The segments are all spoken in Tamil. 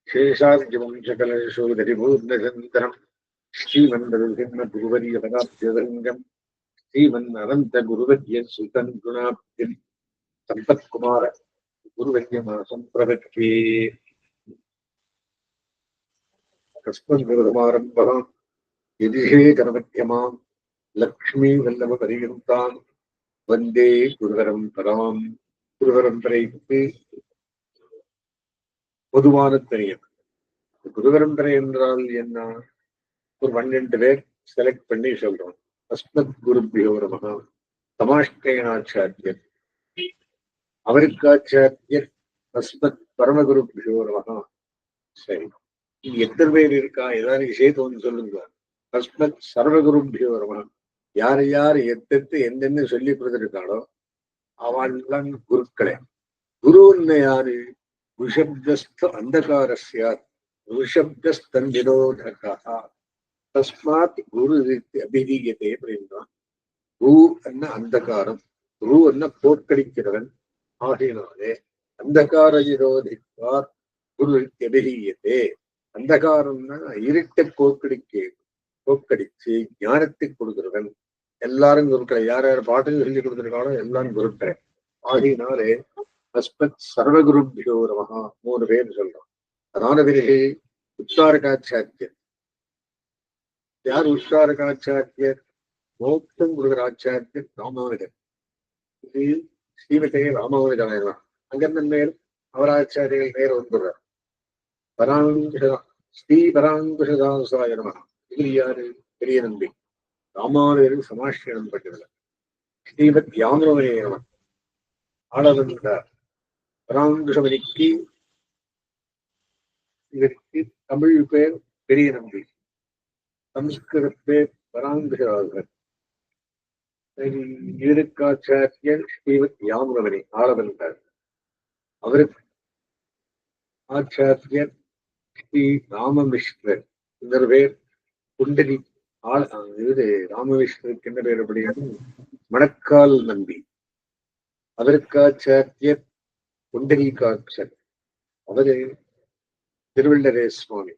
शेषाद्यवंशकलशोदरिभूर्णचन्द्रम् श्रीमन्नरसिंहगुरुवर्यपदाब्जसङ्गम् श्रीमन्ननन्तगुरुवर्यसुतम् गुणाब्धिम् सम्पत्कुमार गुरुवर्यमासम् प्रवक्ष्ये तस्मद्गुरुसमारम्भः यदिशेखरमध्यमाम् लक्ष्मीवल्लभपर्यन्ताम् वन्दे गुरुपरम्पराम्. குருபரம்பரைக்கு பொதுவான தெரியும். குருபரம்பரை என்றால் என்ன? ஒரு 12 பேர் செலக்ட் பண்ணி சொல்றோம். அஸ்மத் குருபியோ நமஹ, தமாஷ்டயனாச்சாரியர், அவருக்கு ஆச்சாரியர் அஸ்மத் பரமகுருபியோ நமஹ. சரி, இது எத்தனை பேர் இருக்கா? ஏதாவது விஷயத்தை சொல்லுங்க. அஸ்மத் சர்வகுருபியோ நமஹ. யார் யார் எந்தெந்த சொல்லி கொடுத்திருக்காளோ அவெல்லாம் குருக்களே. குருன்னு யாரு? ருஷப்தஸ்த அந்தகாரஸ்ய ருஷப்தஸ்தன்விரோதகः தஸ்மாத் குரு அபிதீயத்தை அப்படின்னா, ரு என்ன அந்தகாரம், ரு என்ன போக்கடிக்கிறவன், ஆகினாலே அந்தகார விரோதிப்பார் குரு அபிதீயத்தே. அந்தகாரம்னா இருட்டை போக்கடிச்சு ஞானத்தை கொடுக்கிறவன். எல்லாரும் குருக்களை. யார் யார் பாட்டுன்னு சொல்லி கொடுத்திருக்காளோ எல்லாரும் குருக்களை. ஆகினாலே அஸ்மத் சர்வகுருபியோ நமஹ 3 பேர் சொல்றோம். அதான பிறகு உத்தாரகாச்சாரியர். யார் உத்தாரகாச்சாரியர்? மோட்சம் கொடுக்கிற ஆச்சாரியர் ராமானுஜர். இது ஸ்ரீமதே ராமானுஜாயனா. அங்கிருந்த நேர் அவராச்சாரியர்கள் நேர் வந்துடுறார். ஸ்ரீ பராங்குஷதாசாய நமஹ. இது யாரு? பெரிய நம்பி. ராமானுஜருக்கு சமாஷ்டிரம் பட்டிருந்தார். ஸ்ரீமத் யாமிரவனே நமஹ. ஆளவந்தார். பராங்குஷவனிக்கு இதற்கு தமிழ் பேர் பெரிய நம்பி, சம்ஸ்கிருத பேர் பராங்குஷராஜர். இதற்காச்சாரியர் ஸ்ரீமத் யாமிரவனி ஆளவந்தார். அவருக்கு ஆச்சாரியர் ஸ்ரீ ராமமிஸ்ரர். இந்த பேர் குண்டலி. இது ராமவிஷ்ணருக்கு என்ன பேர்? அப்படியாது மணக்கால் நம்பி. அதற்காச்சாரியர் குண்டலிகாட்சர். அவரு திருவள்ளரே சுவாமி.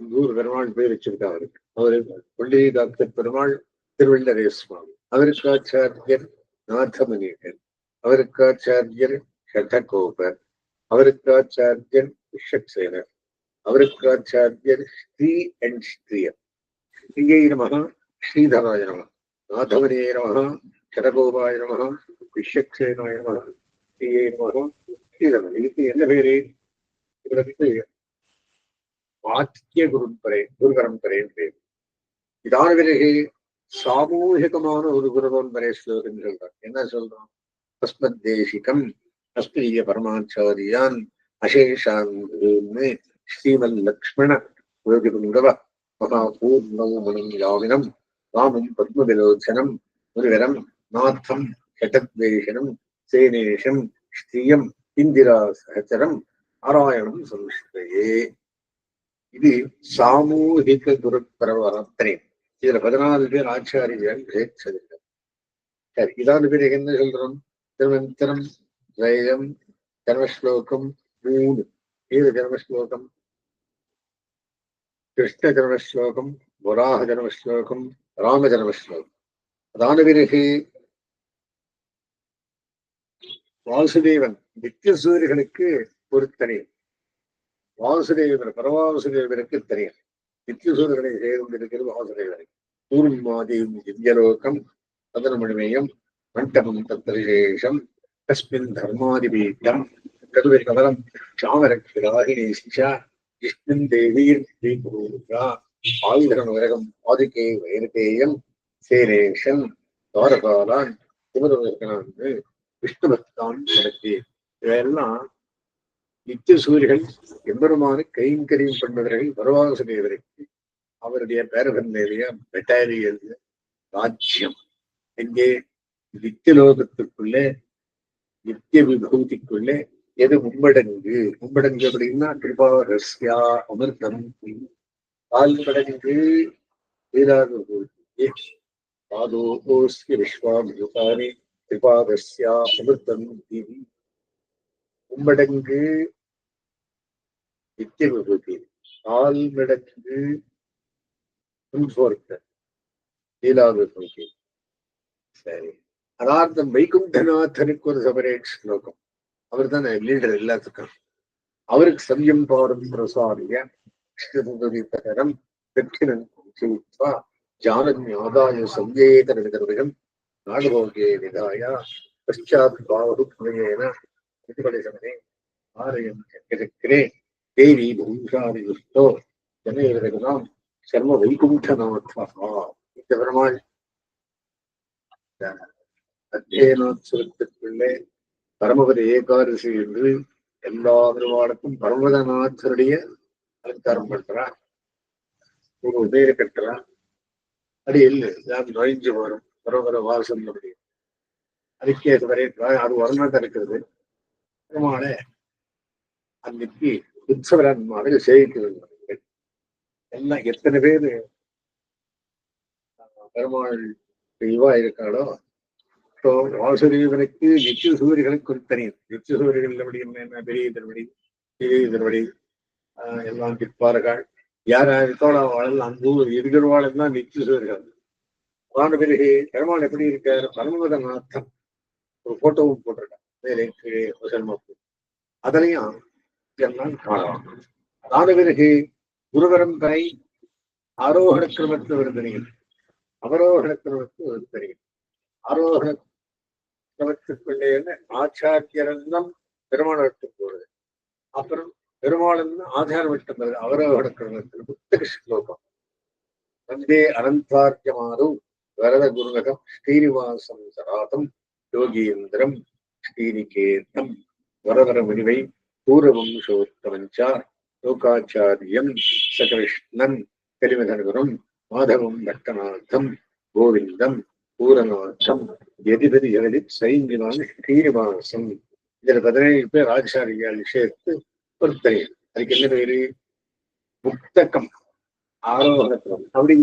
ஊர் பெருமாள் பேர் வச்சிருக்கா அவருக்கு. அவரு குண்டலிகாட்சர் பெருமாள் திருவள்ளரே சுவாமி. அவருக்காச்சாரியர் நாதமுனிகர். அவருக்காச்சாரியர் சதகோபர். அவருக்காச்சாரியர் விஷக்சேனர். அவருக்காச்சாரியர் ஸ்ரீ அண்ட் ஸ்ரீயர். ஸ்ரீயை நமஹ, ஸ்ரீதராய நமஹ, நாதமுனியே நமஹ, சதகோபாய நமஹ, விஷக்சேனாய நமஹ, ஸ்ரீயை நமஹ, ஸ்ரீதரன். இதுக்கு என்ன பேரு? இதற்கு வாக்கிய குருபரம்பரை பேர். இதான பிறகு சாமூகிகமான ஒரு குருபரம்பரை ஸ்லோகம் சொல்றார். என்ன சொல்றோம்? தஸ்மத் தேசிகம் அஸ்மீய பரமாச்சாரியான் அசேஷான்னு ஸ்ரீமன் லக்ஷ்மண யோகிபுங்கவ மகாபூர்ணமணம் யாவினம் ராமம் பத்மவிலோச்சனம் முனிவரம் நாத்தம் ஹடத்வேஷனம் சேனேஷம் ஸ்ரீயம் இந்திரா சகச்சரம் நாராயணம் சம்ஸ்கிருதே. இது சாமூகிக குரு பரம்பரை. இதுல 14 பேர் ஆச்சாரியர்கள் சொல்லியிருக்கார். சரி, இதான பிறகு என்ன சொல்றோம்? திருமந்திரம், ஜெயம், ஜன்மஸ்லோகம் 3. ஏது ஜன்மஸ்லோகம்? கிருஷ்ண ஜன்மஸ்லோகம், வராக ஜன்மஸ்லோகம், ராம ஜன்மஸ்லோகம். அதான பிறகு வாசுதேவன் நித்தியசூரியர்களுக்கு ஒரு தனி, வாசுதேவர் பரவாசுதேவருக்கு தனியர். நித்தியசூரியர்களை செய்து வாசுதேவரை. பூர்மாதியும் திவ்யலோகம் சதனமணிமயம் மண்டபம் தத்விசேஷம் தஸ்மின் தர்மாதிபீட்டம் கதுவரி கவலம் சாமரக்ஷிராகினேசிஷா விஷ்ணுன் தேவீர் ஸ்ரீபூர்கா ஆயுதரமரகம் ஆதிகே வைரதேயம் சேரேஷன் துவாரகாலான் திமருவர்கனான்னு விஷ்ணு பக்தான் நடத்தி. இவையெல்லாம் நித்திய சூரியர்கள் எம்பெருமான கைங்கரியம் பண்ணவர்கள். பரவாசுதேவருக்கு அவருடைய பேரபந்தேரிய பெட்டாரியல் ராஜ்யம் எங்கே? நித்தியலோகத்துக்குள்ளே, நித்திய விபூதிக்குள்ளே எது மும்மடங்கு? மும்மடங்கு அப்படின்னா கிருபாரஸ்யா அமிர்தம். 4 மடங்கு பாதோஸ்ய விஸ்வாமிருதானி கிருபாரஸ்யா அமிர்தம். மும்மடங்கு நித்திய விபூதி 4 மடங்கு முன்போர்த்த லீலா விபூதி. சரி, அதார்த்தம் வைகுண்டநாதனுக்கு ஒரு செப்பரேட் ஸ்லோகம். அவர் தான் லீடர் எல்லாத்துக்கும். அவருக்கு சமயம் பாடும் பிரசாரிய கிருஷ்ணபுரம் தட்சிணம் ஜானன் ஆதாய சவ்யேதரவிதம் நாகபோகே விதாய பஷாத் பாவருத்மயேன பிரதிபலிசமனே ஆலயம் சக்கரே தேவி பூஷாதி துஷ்டோ ஜனேரகுணாம் சர்ம வைகுண்டநாதா. இந்த பெருமாள் அத்தியனோத்சவத்திற்குள்ளே பரமபத ஏகாதசி என்று எல்லா பெருமாளுக்கும் பரமதநாதருடைய அலங்காரம் பண்றான். ஒரு உதய கட்டுறான். அது இல்லை, நான் நுழைஞ்சு வரும் பரமபத வாசம் முடியும். அதுக்கே வரை அது வரலாற்று இருக்கிறது. பெருமாளை அன்னைக்கு உற்சவரான்மாவை சேவிக்கிறார்கள். எல்லாம் எத்தனை பேரு பெருமாள் இவா இருக்காளோ, வாசுதேவனுக்கு நித்திய சூரியர்களுக்கு ஒரு தனியும். நித்திய சூரியர்கள் எப்படி என்ன பெரிய திருவடி பெரிய திருவடி எல்லாம் பிற்பார்கள் யார் இருக்கோட வாழ் அங்கு இருக்கிறவாள் எல்லாம் நித்திய சூரியர்கள். ஆன பிறகு பெருமாள் எப்படி இருக்காரு? பரமபத நாத்தம் ஒரு போட்டோவும் போட்டிருக்காங்க மேலே கீழே வசனமாப்பு. அதனையும் எல்லாம் காணலாம். ஆன பிறகு குருபரம்பரை ஆரோகண கிரமத்து ஒரு தனியும், அவரோகண கிரமத்து ஒரு தனியும். ஆரோகண கிரமத்துக்குள்ளே ஆச்சாரியரன்னம் பெருமாளத்துக்கு போடுது. அப்புறம் பெருமாளன் ஆதாரம் விட்டது அவரோகண கிரமத்தில் புத்தக ஸ்லோகம். வந்தே அனந்தார்யமானு வரத குருநகம் ஸ்ரீனிவாசம் சராதம் யோகீந்திரம் ஸ்ரீநிகேதம் வரவர முனிவை பூர்வவம்சோத்தமஞ்சா லோகாச்சாரியம் சகிருஷ்ணன் கலிமதனகுரம் மாதவம் பட்டநாதம் கோவிந்தம் பூரநாதம் எதிபதி ஜெகதி சைங்கினான் ஸ்ரீனிவாசம். இதுல 17 பேர் ஆச்சாரியால் சேர்த்து பொறுத்தனை. அதுக்கு என்ன பேரு? முக்தகம் ஆரோகணம். அப்படி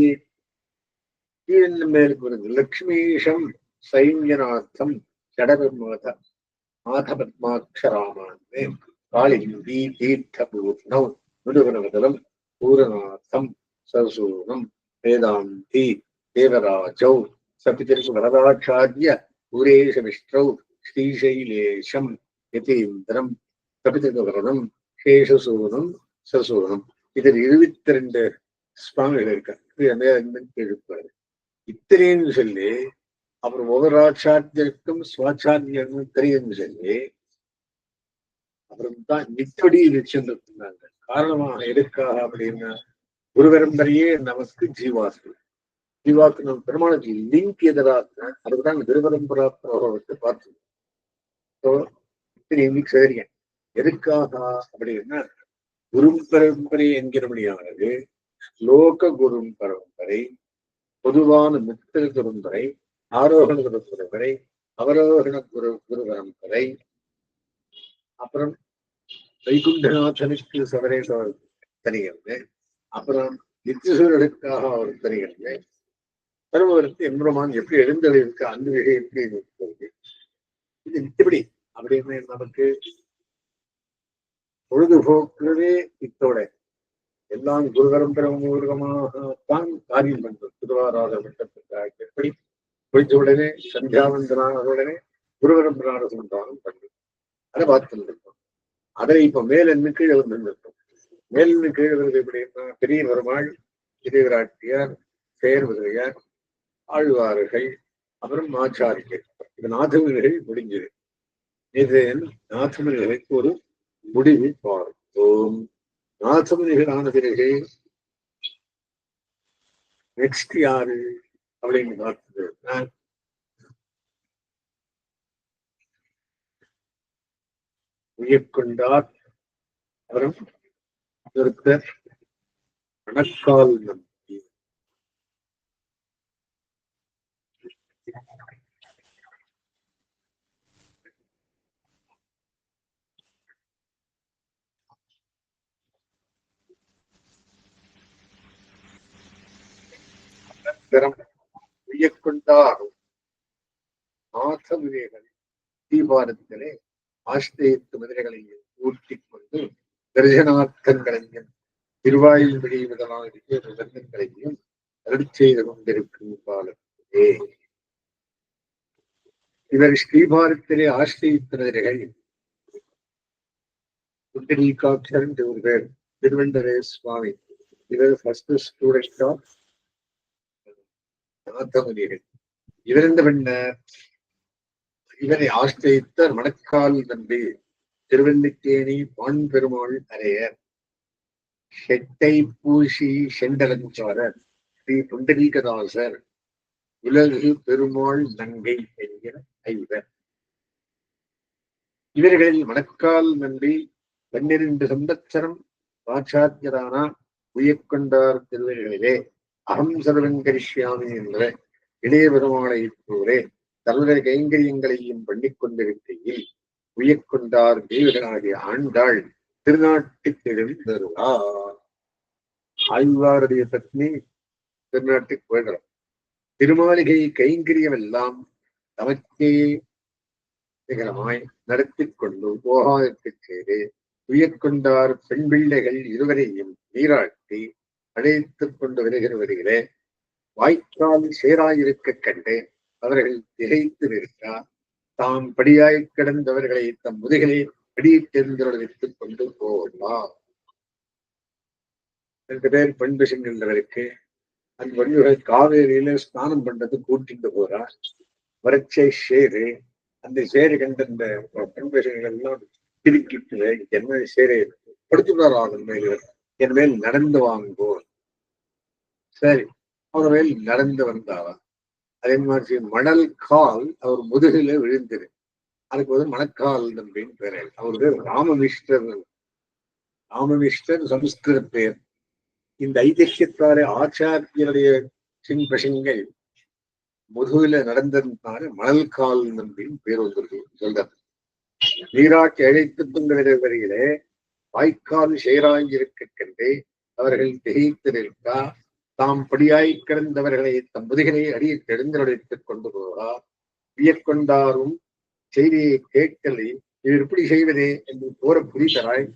கீழ் மேலுக்கு வருது. லக்ஷ்மீஷம் சைன்யநாதம் ஜடபெருமாத மாதபத்மாட்சராமானே காளிந்தி தீர்த்தபூர்ணம் முருகனவதலம் பூரநாதம் சரசூனம் வேதாந்தி தேவராஜௌ சபிதருக்கு வரதாச்சாரிய பூரேஷமிஷ்டௌ ஸ்ரீசைலேஷம் யதீந்திரம் கபிதகவரணம் சேஷசூனம் சசூனம். இதில் 22 சுவாமிகள் இருக்காரு. எழுப்பாரு இத்தனைன்னு சொல்லி அப்புறம் ஒவ்வொரு ஆச்சாரியருக்கும் சுவாச்சாரியர்களும் தெரியும்னு சொல்லி அப்புறம் தான் நித்தடி வச்சிருந்தாங்க. காரணமாக எதுக்காக அப்படின்னா குருபரம்பரையே நமக்கு ஜீவாக்கு நம்ம பெருமாளுக்கு லிங்க் எதிராக அதுக்குதான் குருபரம்பரா பிரபாவத்தை பார்த்தோம். இன்னைக்கு சரிங்க எதுக்காக அப்படின்னா குரு பரம்பரை என்கிறபடியானது ஸ்லோக குரு பரம்பரை, பொதுவான முக்த குரும்பரை, ஆரோகண குரு பரம்பரை, அவரோகண குரு பரம்பரை, அப்புறம் வைகுண்டநாதனுக்கு சவரே தனிகிறது, அப்புறம் நித்தியசூரனுக்காக அவர் தனிகிறது. பரமவருக்கு எம்பெருமான் எப்படி எழுந்தளிருக்கு அந்த விஷயத்தை இருக்கிறது. இது நித்தபடி அப்படின்னு நமக்கு பொழுதுபோக்குறதே இத்தோட எல்லாம் குருபரம்பரமாகத்தான் காரியம் பண்றது. திருவாராத மண்டலத்துக்காக எப்படி குளிச்ச உடனே சந்தியாவந்தனான உடனே குருபரம்பராரசம் பண்றது. அதை பார்த்துருக்கோம். அதை இப்ப மேலிருந்து கீழே வந்துருக்கோம். மேலிருந்து கீழே வருது எப்படின்னா பெரிய பெருமாள், திருவிராட்டியார், சேர்வதையார், ஆழ்வார்கள், அப்புறம் ஆச்சாரிகள். இது நாதமுனிகள் முடிஞ்சது. இது நாதமுனிகளுக்கு ஒரு முடிவு பார்த்தோம். நாதமுனிகளான பிறகு நெக்ஸ்ட் யாரு அப்படின்னு பார்த்தது உயர்கொண்டார். அப்புறம் ஒருத்தர் கணக்கால் நம்பி. உயர்கொண்டார் நாதமுனிகள் தீபாரத்திலே ஆஷ்டேத்து மதுரைகளை ஊட்டிக் கொண்டு தரிசனார்த்தங்களையும் திருவாயுமொழி முதலான விதங்களையும் அருள் செய்து கொண்டிருக்கும் காலத்திலே இவர் ஸ்ரீபாரத்திலே ஆசிரியர்கள் புண்டரீகாட்சர் என்று ஒரு பேர், திருவண்டரே சுவாமி. இவர் ஃபர்ஸ்ட் ஸ்டூடெண்ட் ஆஃப் நாத்தமுனிகள். இவர் இந்த பின்னர் இவரை ஆசிரியத்த மணக்கால் நம்பி திருவல்லிக்கேணி பான் பெருமாள் அரையர் செட்டை பூசி செண்டலஞ்சாரர் ஸ்ரீ புண்டரீகதாசர் உலகு பெருமாள் நங்கை என்கிற ஐவர். இவர்களில் மணக்கால் நம்பி 12 சம்பத்சரம் பாச்சாத்தியரானா உயக்கொண்டார் திருவர்களிலே அகம் சர்வங்கரிஷ்யாமி என்ற இளைய பெருமாளை போலே தன்னுடைய கைங்கரியங்களையும் பண்ணிக் கொண்டிருக்கையில் உயக்கொண்டார் தேவனாகிய ஆண்டாள் திருநாட்டுக்கு எழுந்தருளார். ஆழ்வாருடைய பத்னி திருநாட்டுக்கு போயிடலாம். திருமாளிகை கைங்கரியம் எல்லாம் தமக்கே நிகரமாய் நடத்தி கொண்டு போகாதற்கு செய்து உயர்கொண்டார் பெண் பிள்ளைகள் இருவரையும் நீராட்டி அழைத்துக் கொண்டு வருகிறவர்களே வாய்க்கால் சேராயிருக்க கண்டு அவர்கள் திகைத்து நிற்கார். தாம் படியாய் கிடந்தவர்களை தம் முதுகலை பிடித்தெழுந்துரைத்துக் கொண்டு போகலாம். 2 பேர் பெண் பசங்கள்வருக்கு அந்த வழிவகை காவேரியில ஸ்நானம் பண்றது கூட்டிட்டு போறார். வறட்சை சேரு, அந்த சேரு கண்ட இந்த பெண் பசங்கள் எல்லாம் திருக்கிட்டு என்ன சேரை படுத்துட்டார். என் மேல் நடந்து வாங்கோ. சரி, அவர் மேல் நடந்து வந்தாரா. அதே மாதிரி மணல் கால் அவர் முதுகில விழுந்தது. அதுக்கு வந்து மணக்கால் அப்படின்னு பேரு. அவரு ராமவிஷ்டர். ராமவிஷ்டர் சமஸ்கிருத பேர். இந்த ஐதிஹ்யத்தாரே ஆச்சாரியருடைய சின் பசங்கள் முதுகில நடந்ததுனால மணல் கால் அப்படின்னு பேர் வந்திருக்கு சொல்றார். நீராட்டி அழைத்துக் கொண்டு வருவதிலே வாய்க்கால் சேராயிருக்க கண்டு அவர்கள் திகைத்து நிற்கா. தாம் படியாய் கிடந்தவர்களை தம் முதுகலை அடியை தெரிந்தெடுத்துக் கொண்டு போகா. வியற்கொண்டாரும் செய்தியை கேட்கலை. இவர் எப்படி செய்வதே என்று போற புரிதராய்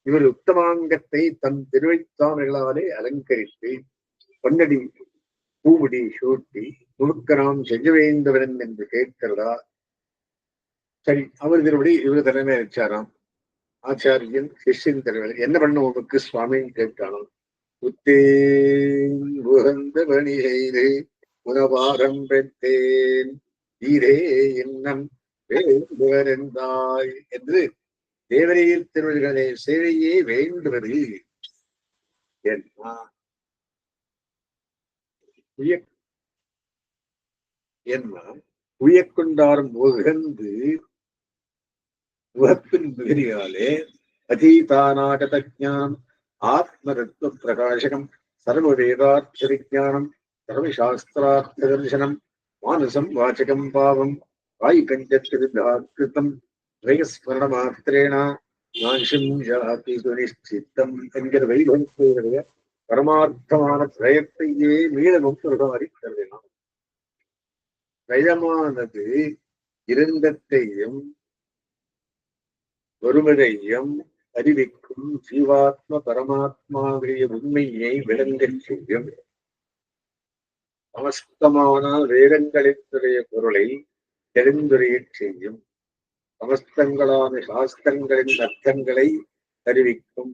இவர் உத்தமாங்கத்தை தன் திருவைத்தாமர்களாலே அலங்கரித்து பொன்னடி பூமுடி சூட்டி நுணுக்கராம் செஞ்ச வேந்தவரன் என்று கேட்கிறதா. சரி, அவர் திருவடி இவர் தலைமை வச்சாராம். ஆச்சாரியன் சிஷ்யன் தலைவர் என்ன பண்ண உனக்கு சுவாமின்னு கேட்டாலும் உத்தேன் உகந்த பணி செய்து உணவாரம் பெற்றேன் ஈரே என்னம் வேண்டுவரெந்தாய் என்று தேவரையில் திருவள்ளுவர்களே சேவையே வேண்டுவது என்ன உயக்கொண்டாரும் உகந்து உகப்பின் மிகுதியாலே அதீதானாகதஞானம் ஆத்மதத்துவ பிரகாசகம் சர்வவேதாட்சரிஞானம் சர்வசாஸ்திரார்த்த தரிசனம் மானசம் வாச்சகம் பாவம் வாயுகஞ்சத்திருதாக்கிருத்தம் துவயஸ்மரண மாத்திரேனா நான்ஷம் ஜாதி துனிஷ்சித்தம் என்கிற வைபவத்துடைய பரமார்த்தமான திரயத்தையே மீளவும் பிரகாரி கருதினான். திரயமானது இரண்டத்தையும் ஒருவரையும் அறிவிக்கும் ஜீவாத்ம பரமாத்மாவுடைய உண்மையை விளங்கச் செய்யும். சமஸ்தமான வேதங்களினுடைய பொருளை தெரிந்துரையச் செய்யும். சமஸ்தங்களான சாஸ்திரங்களின் அர்த்தங்களை அறிவிக்கும்.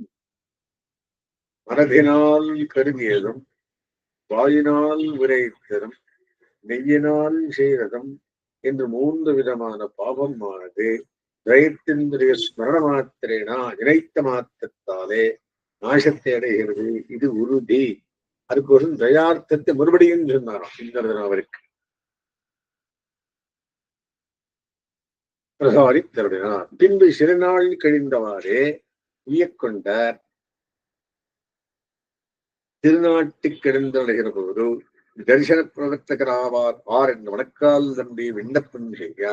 மனதினால் கருதியதும் வாயினால் உரைத்ததும் நெய்யினால் செய்ததும் என்று 3 விதமான பாவமானது திரயத்தினுடைய ஸ்மரண மாத்திரேனா நினைத்த மாத்திரத்தாலே நாசத்தை அடைகிறது. இது உறுதி. அதுக்கோசம் தயார்த்தத்தை மறுபடியும் சொன்னாராம் இந்த அவருக்கு பிரசாரி தருடினார். பின்பு சில நாள் கழிந்தவாறே உயக்கொண்டார் திருநாட்டுக்கு கிடந்தடைகிற போது தரிசன பிரவர்த்தகராவார் ஆர் என்ற வணக்கால் நம்பி விண்ணப்பம் செய்ய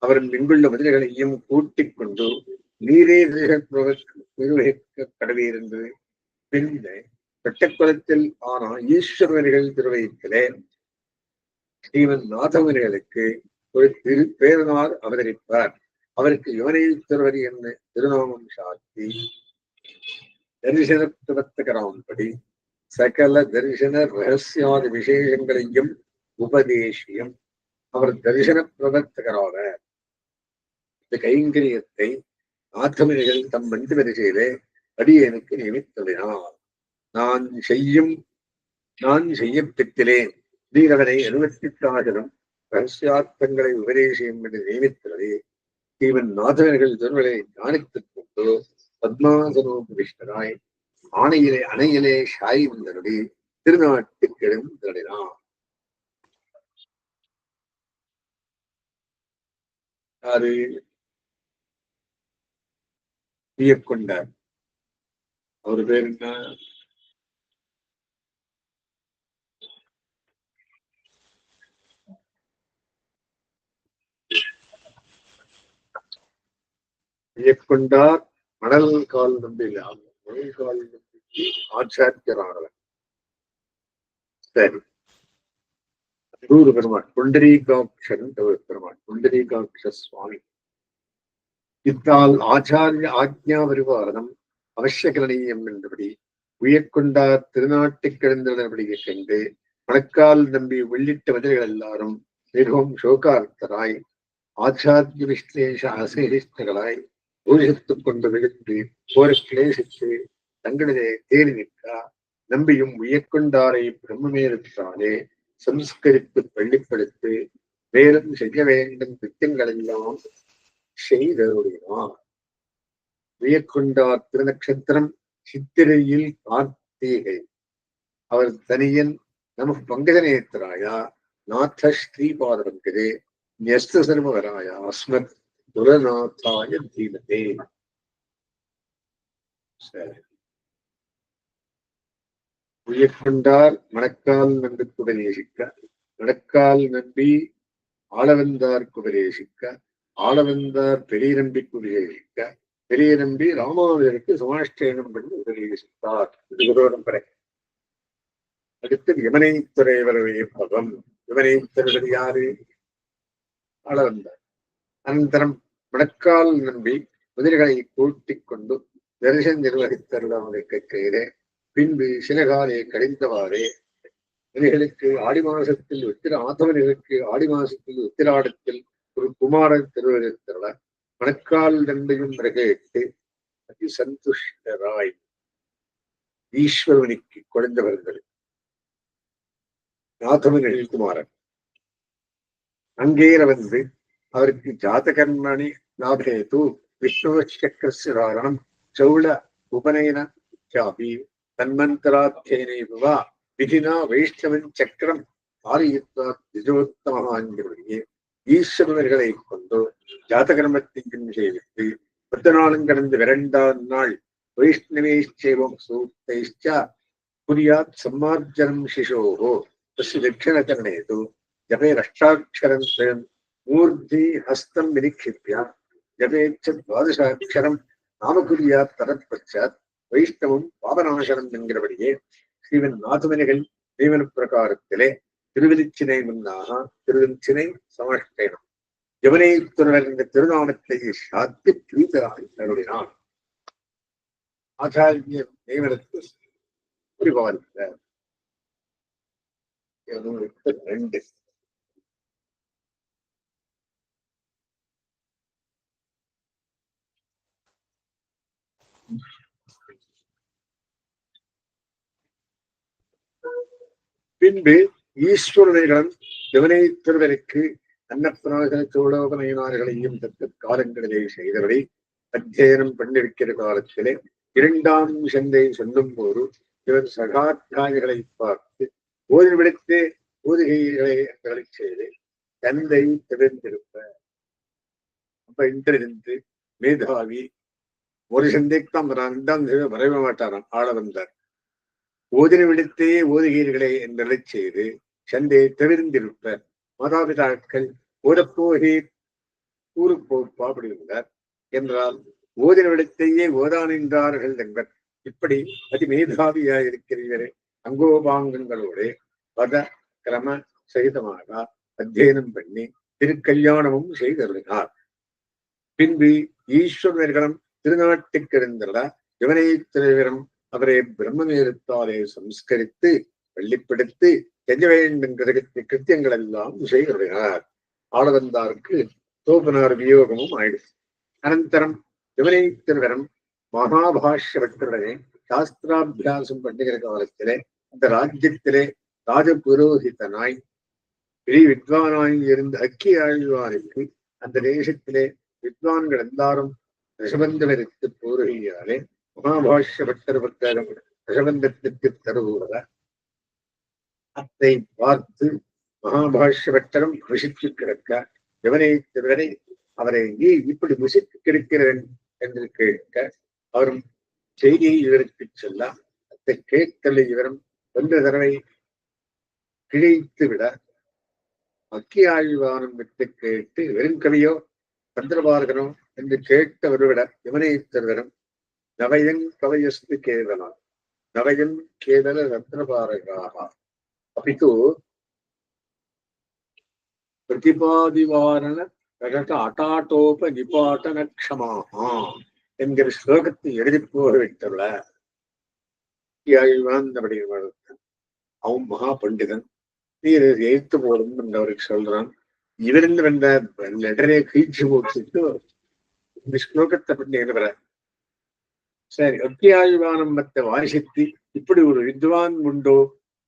அவரின் இங்குள்ள பதில்களையும் கூட்டிக் கொண்டு நீரே நிர்வகிக்க கடவியிருந்து பின்ன வெட்டக்குளத்தில் ஆனா ஈஸ்வரர்கள் திருவயிற்றிலே ஸ்ரீமன் நாதவர்களுக்கு ஒரு திருப்பேரனார் அவதரிப்பார். அவருக்கு யுவனை திருவரி என்ன திருநாமம் சாத்தி தரிசன பிரவர்த்தகராம்படி சகல தரிசன ரகசியாதி விசேஷங்களையும் உபதேசியம் அவர் தரிசன பிரவர்த்தகராக இந்த கைங்கரியத்தை ஆத்தமிகள் தம் மண்டு வரிசையிலே அடியேனுக்கு நியமித்ததினார். நான் செய்ய பெற்றிலேன் தீரவனை 68,000 ரகசியார்த்தங்களை உபதேசியம் என்று நியமித்ததே இவன் நாதனர்கள் திருவரை தியானித்துக் கொண்டு பத்மாசனோபவிஷ்டராய் அணையிலே ஷாய் வந்தனுடி திருநாட்டுக்கு எழுந்தடினார். யாரு கொண்டார்? அவர் பேர் என்ன? கொண்டார் மணல் கால் நம்பி மணல் கால் நம்பிக்கு ஆச்சாரியரானவர். சரி, குரு பெருமாள் புண்டரீகாட்சன் பெருமாள் புண்டரீகாட்ச சுவாமி இத்தால் ஆச்சாரிய ஆக்ஞா பரிபாலனம் அவசியகலனீயம் என்றபடி உயர்கொண்டார் திருநாட்டுக்கு எழுந்தபடியை கண்டு மணக்கால் நம்பி உள்ளிட்ட மனிதர்கள் எல்லாரும் மிகவும் சோகார்த்தராய் ஆச்சாரிய விஸ்லேஷ அசேஷிஷ்டங்களாய் ஊழித்துக் கொண்டு விழுந்து போர கிளேசித்து தங்களிலே தேறி நிற்க நம்பியும் உயர்கொண்டாரை பிரம்மமேற்றாலே சம்ஸ்கரித்து பள்ளிப்படுத்து மேலும் செய்ய வேண்டும் திட்டங்கள் எல்லாம் செய்தருளினார். உயர்கொண்டார் திருநக்ஷத்திரம் சித்திரையில் கார்த்திகை. அவர் தனியன் நம பங்கஜநேத்திராயா நாத ஸ்ரீபாத பங்கஜே ன்யஸ்த சர்வகராய அஸ்மத் துரநாத்தாய தீமதே. உயர்கொண்டார் மணக்கால் நம்பிக்கு உபதேசிக்க, மணக்கால் நம்பி ஆளவந்தார்க்கு உபதேசிக்க, ஆளவந்தார் பெரிய நம்பிக்கு உபதேசிக்க, பெரிய நம்பி ராமானுஜருக்கு சமாஷ்டேனம் பண்ணி உபதேசித்தார். இது குருவரம்பரை. அடுத்து யமனை துறைவரவே பகம். யமனை துறைவர் யாரு? ஆளவந்தார். அனந்தரம் மணக்கால் நம்பி குதிரைகளை கூட்டிக் கொண்டு தரிசனம் நிர்வகித்தருளாமலை கேட்கிறே. பின்பு சில காலே கழிந்தவாறே இவர்களுக்கு ஆடி மாசத்தில் ஆத்தவர்களுக்கு ஆடி மாசத்தில் உத்திராடத்தில் ஒரு குமாரன் திருவருத்தருள மணக்கால் நம்பியும் கேட்டு அதி சந்துஷ்டராய் ஈஸ்வரனுக்கு குழந்தவர்கள் நாதவர்கள் குமாரன் அங்கேற வந்து அவருக்கு ஜாதகர்மணி லாபேது விஷ்ணு சக்கரஸ்தாரணம் சௌள உபநயன சாபி தன்மந்திராத்தியனேவா விதினா வைஷ்ணவன் சக்கரம் ஆரியத்தோத்தமகாஞ்சவர்களே ஈஸ்வரர்களை கொண்டு ஜாதகர்மத்தையும் செய்வித்து 10 நாளும் கடந்து 2ஆம் நாள் வைஷ்ணவேச்சேவம் சூக்தைச்ச புரியாத் சம்மார்ஜனம் சிசோஹோ தஸ்ய தட்சிணகரணேது ஜபே ரஷ்டாட்சரம் ஸ்வயம் மூர்த்தி ஹஸ்தம் வினிக்ஷிப்ய ஜபேச்ச 12 நாமகுரியாத் தரத்பச்சாத் வைஷ்ணவம் பாபநாசனம் என்கிறபடியே ஸ்ரீவன் நாதுமணிகள் தெய்வன பிரகாரத்திலே திருவெளிச்சினை முன்னாக திருவெளிச்சினை சமாஷ்டேனம் யவனை துறவர் என்ற திருநாமத்தை சாத்தி பிரீதராய் அருளினான். ஆச்சாரிய தெய்வனுக்கு புரிபாலித்த 2 பின்பு ஈஸ்வரர்களும் யவனை திருவருக்கு அன்னப்பிராசன சோழோபநயனார்களையும் தக்க காலங்களிலே செய்தவரை அத்தியனம் பண்ணிருக்கிற காலத்திலே 2ஆம் சந்தை சொல்லும் போது இவர் சகாத்தியாயர்களை பார்த்து ஓய்விடத்தே ஓதுகைகளை எங்களை செய்து தந்தை திறந்திருப்ப அப்ப இன்றிருந்து மேதாவி ஒரு சந்தைக்கு தான் 2ஆம் தேதி வரவே மாட்டாராம். ஆள வந்தார். ஓதின விடத்தே ஓதுகிறீர்களே என்றலை செய்து சந்தை தவிர்ந்திருப்பர். மாதாபிதாக்கள் ஓடப்போகே ஊருப்போப்பா அப்படிங்கிறார் என்றால் ஓதின விடத்தையே ஓதானின்றார்கள் என்பர். இப்படி அதிமேதாவியாயிருக்கிறீர்களே அங்கோபாங்கங்களோட பத கிரம சகிதமாக அத்தியனம் பண்ணி திருக்கல்யாணமும் செய்தருளினார். பின்பு ஈஸ்வரர்களும் திருநாட்டுக்கு இருந்தல இவனை தலைவரும் அவரை பிரம்ம நேரத்தாலே சம்ஸ்கரித்து வெள்ளிப்படுத்தி செய்ய வேண்டும் கிருத்தியங்கள் எல்லாம் செய்கிறார். ஆளவந்தாருக்கு தோப்பனார் வியோகமும் ஆயிடுச்சு. அனந்தரம் இவனை திருவரம் மகாபாஷ்ய பக்தருடனே சாஸ்திராபியாசம் பண்ணுகிற காலத்திலே அந்த ராஜ்யத்திலே ராஜ புரோஹிதனாய் பெரிய வித்வானாய் இருந்த அக்கி ஆழ்வானுக்கு அந்த தேசத்திலே வித்வான்கள் எல்லாரும் ரிஷபந்தனருக்கு போருகையாலே மகாபாஷ்ய பக்தர் பக்தரும் ரிஷபந்தத்திற்கு தருவத அத்தை பார்த்து மகாபாஷ்ய பக்தரும் ருஷித்து கிடக்க இவனை திருவரை அவரை நீ இப்படி முசித்து கிடக்கிறேன் என்று கேட்க அவரும் செய்தியை இவருக்கு சொல்ல அதை கேட்கல இவரும் ஒன்று தடவை கிழித்து விட அக்கி ஆழ்வானம் விட்டு கேட்டு வெறுங்கவியோ சந்திரபாரகனோ என்று கேட்ட ஒருவிட இவனை தருவரும் நவயன் கவயஸ்து கேவலம் நவயன் கேவல ரத்னபாரகாக அப்பித்து பிரதிபாதிவாரண அட்டாட்டோப நிபாட்டன க்ஷமாகா என்கிற ஸ்லோகத்தை எழுதி போக விட்டுள்ள அவன் மகா பண்டிதன் நீ எழுத்து போடும் என்றவருக்கு சொல்றான். இவரில் வந்த லெட்டரை கீழ்ச்சி போட்டு இந்த ஸ்லோகத்தை பண்ணி எழுதுற. சரி, அத்தியாயுவானம் மத்த வாரிசத்தி இப்படி ஒரு வித்வான் உண்டோ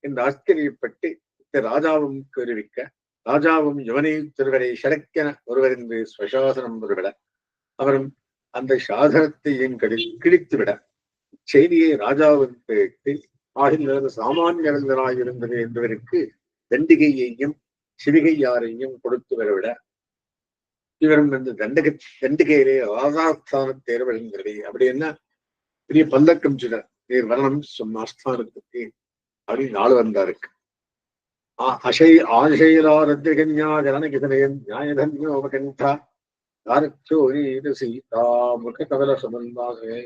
என்று ஆச்சரியப்பட்டு ராஜாவும் தெரிவிக்க ராஜாவும் யுவனை திருவரை சடக்கென ஒருவர் என்று ஸ்வசாசனம் ஒருவிட அவரும் அந்த சாதனத்தையும் கிழித்துவிட செய்தியை ராஜாவும் கேட்டு ஆகிய சாமானியராயிருந்தது என்பதற்கு தண்டிகையையும் சிவிகையாரையும் கொடுத்து வரவிட இவரும் வந்து தண்டிகையிலே ராஜாஸ்தான தேர்வடைந்தது. அப்படி என்ன பெரிய பல்லக்கம் சில நீர் வரணும் சொன்ன ஆஸ்தானத்துக்கு அப்படின்னு நாள் வந்தாருக்கு. ஆசையிலாரத்திகன்யா ஜனகிதனயன் நியாயதன்யோபகண்டா தாரச்சோரீத சீதா முக கவல சம்பந்தாகே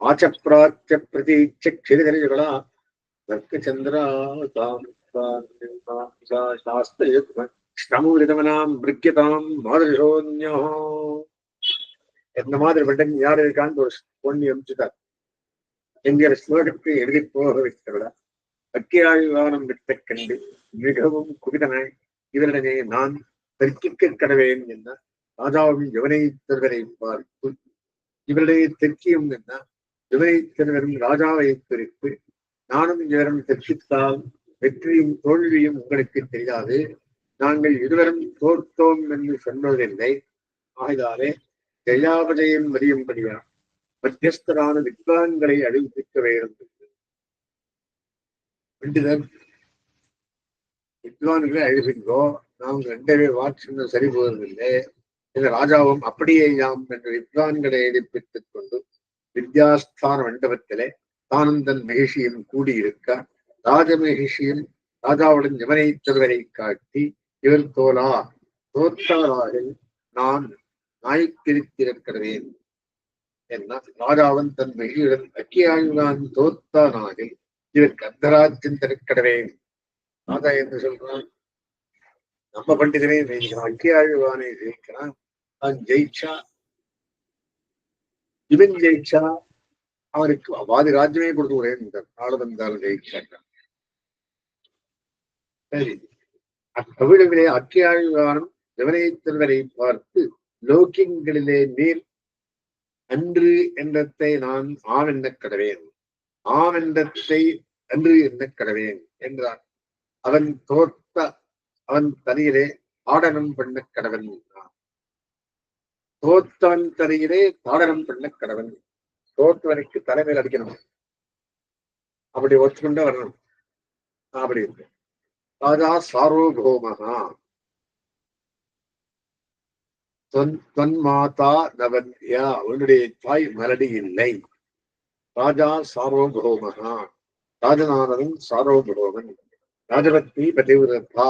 ஆச்சப்ராச்ச பிரதீட்ச க்ஷிரிதரிகளா தர்க்கச்சந்திராஸ்தமுரிதவனாம் மிருக்கியதாம் மாதிரிஷோன்யோ எந்த மாதிரி பண்டன் யார் இருக்கான்னு ஒரு பொண்ணு அமிச்சுட்டார் என்கிற ஸ்லோகத்தை எழுதி போக வைத்தவிட அக்கியாயுவானம் விட்ட கண்டு மிகவும் குவிதனாய் இவரிடனே நான் தெற்கிக்க கடவேன் என்ன ராஜாவும் யுவனை திருவரை பார்த்து இவருடைய தெற்கியும் என்ன யுவனை திருவரும் ராஜாவை குறித்து நானும் இவரும் தெற்கித்தால் வெற்றியும் தோல்வியும் உங்களுக்கு தெரியாது. நாங்கள் இருவரும் தோற்றோம் என்று சொன்னதில்லை. ஆகிதாலே ஜெயாபஜயம் மதியும்படியா மத்தியஸ்தரான வித்வான்களை அறிவிக்க வேண்டும். வித்வான்களை அறிவிங்கோ, நாங்கள் 2 பேர் வாட்சின்னு சரி போவதில்லை. இந்த ராஜாவும் அப்படியே யாம் என்று வித்வான்களை எழுப்பித்துக் கொண்டு வித்யாஸ்தான மண்டபத்திலே தானந்தன் மகிழ்ச்சியும் கூடியிருக்க ராஜமகிழ்ச்சியும் ராஜாவுடன் யமனை திருவரை காட்டி இவர் தோற்றவராக நான் நாய்க்கிருக்கிறேன் என்ன ராஜாவன் தன் மகிழ்ச்சியுடன் அக்கியாயுவான் தோத்தானாக இவர் கந்தராஜன் திறக்கடவேன். ராஜா என்று சொல்றான், நம்ம பண்டிதனே ஜெயிக்கிறான், அக்கியாயுவானை ஜெயிக்கிறான். நான் ஜெயிச்சா இவன் ஜெயிச்சா அவருக்கு வாதி ராஜ்யமே கொடுத்துக்கிறேன். ஆள வந்தாலும் ஜெயிச்சாங்க. சரி, அத்தமிழிலே அக்கியாயுவானம் யவனை திருவரை பார்த்து லோக்கியங்களிலே நீர் அன்று என்றத்தை நான் ஆம் என்ன கடவேன், ஆம் என்றத்தை அன்று என்ன கடவேன் என்றார். அவன் தனியிலே ஆடனம் பண்ண கடவன் என்றான். தோத்தவன் தனியிலே தாடனம் பண்ண கடவன். தோற்றவனுக்கு தலைமையில் அடிக்கணும், அப்படி ஒத்துக்கொண்ட வரணும். அப்படி இருக்கு. ராஜா சார்வபௌமகா மாதா நவன்யா, உன்னுடைய தாய் மலடி இல்லை. ராஜா சார்வபௌமகா, ராஜநாதன் சார்வபௌமன், ராஜபத்னி பதிவிரதா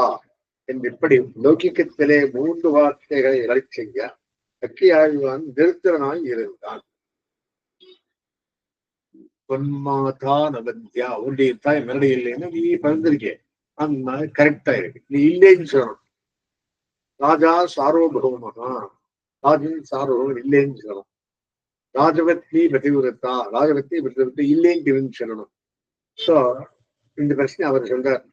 என்று இப்படி லௌகிக்கத்திலே 3 வார்த்தைகளை இழை செய்ய அக்கியாயுவான் நிறுத்தனாய் இருந்தான். பொன்மாதா நவன்யா, உன்னுடைய தாய் மலடி இல்லைன்னு நீ பறந்திருக்கே, அந்த கரெக்டா இருக்கு. நீ இல்லைன்னு சொல்லணும். ராஜா சார்வபௌமகா, ராஜன் சார்பவர்கள் இல்லைன்னு சொல்லணும். ராஜபத்னி பதிவிரத்தா, ராஜபத்னி பதிவிரத்தை இல்லைன்னு சொல்லணும். சோ இந்த பிரச்சனை அவர் சொல்றார்.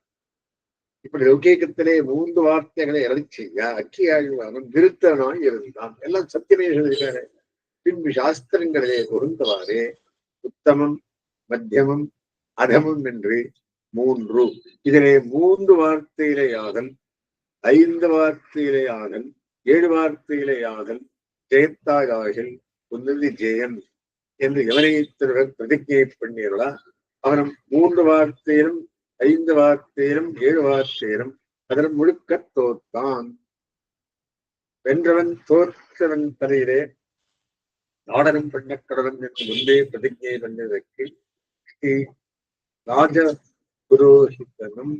இப்படி லௌகீகத்திலே 3 வார்த்தைகளை அருளி செய்ய அக்கியாழ்வானும் விருத்தனாய் இருந்தான். எல்லாம் சத்தியமே சொல்லியிருக்காரு. பின்பு சாஸ்திரங்களிலே பொருந்தவாறே உத்தமம், மத்தியமம், அதமம் என்று 3. இதிலே 3 வார்த்தையிலே ஆதல், 5 வார்த்தையிலே ஆதல், 7 வார்த்தையிலே ஆதல், ஜெயத்தாகாகில் உன்னதி ஜெயன் என்று எவனைத்தவர்கள் பிரதிஜை பண்ணியவர்களா அவனும் 3 வார்த்தையிலும் 5 வார்த்தையிலும் 7 வார்த்தையிலும் அதன் முழுக்க தோற்றான். வென்றவன் தோற்றவன் தலையிலே நாடனம் பண்ண கடவன் என்று முன்பே பிரதிஜை பண்ணதற்கு ஸ்ரீ ராஜ புரோஹிதனும்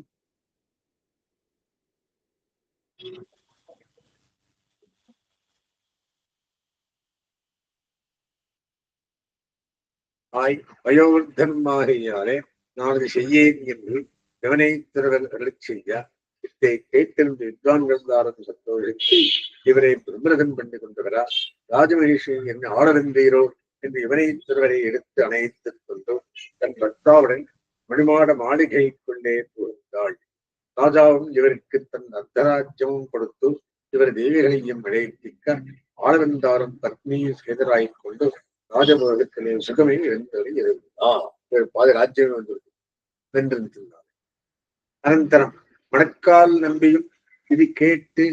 வயோவர்தன்மாகையாலே நான் அதை செய்யேன் என்று எவனை திறவர்கள் செய்ய இதை கேட்டிருந்த வித்வான்கள் தாரன் சந்தோஷித்து இவரை பிரம்மரதம் பண்ணி கொண்டவரா ராஜமகிஷி என்ன ஆடவந்தீரோ என்று இவனை திருவரை எடுத்து அணைத்துக் கொண்டு தன் பக்தாவுடன் மணிமாட மாளிகைக்குள்ளே புகுந்தாள். ராஜாவும் இவருக்கு தன் அர்த்தராஜ்யமும் கொடுத்து இவர் தேவிகளையும் விளைவிக்க ஆளவந்தாரும் பத்னியும் எதிராய்க் கொண்டு ராஜபோகத்திலே சுகமே இருந்தது இருந்தார். பாதி ராஜ்யம் வென்றிருந்தார். அனந்தரம் மணக்கால் நம்பியும் இது கேட்டு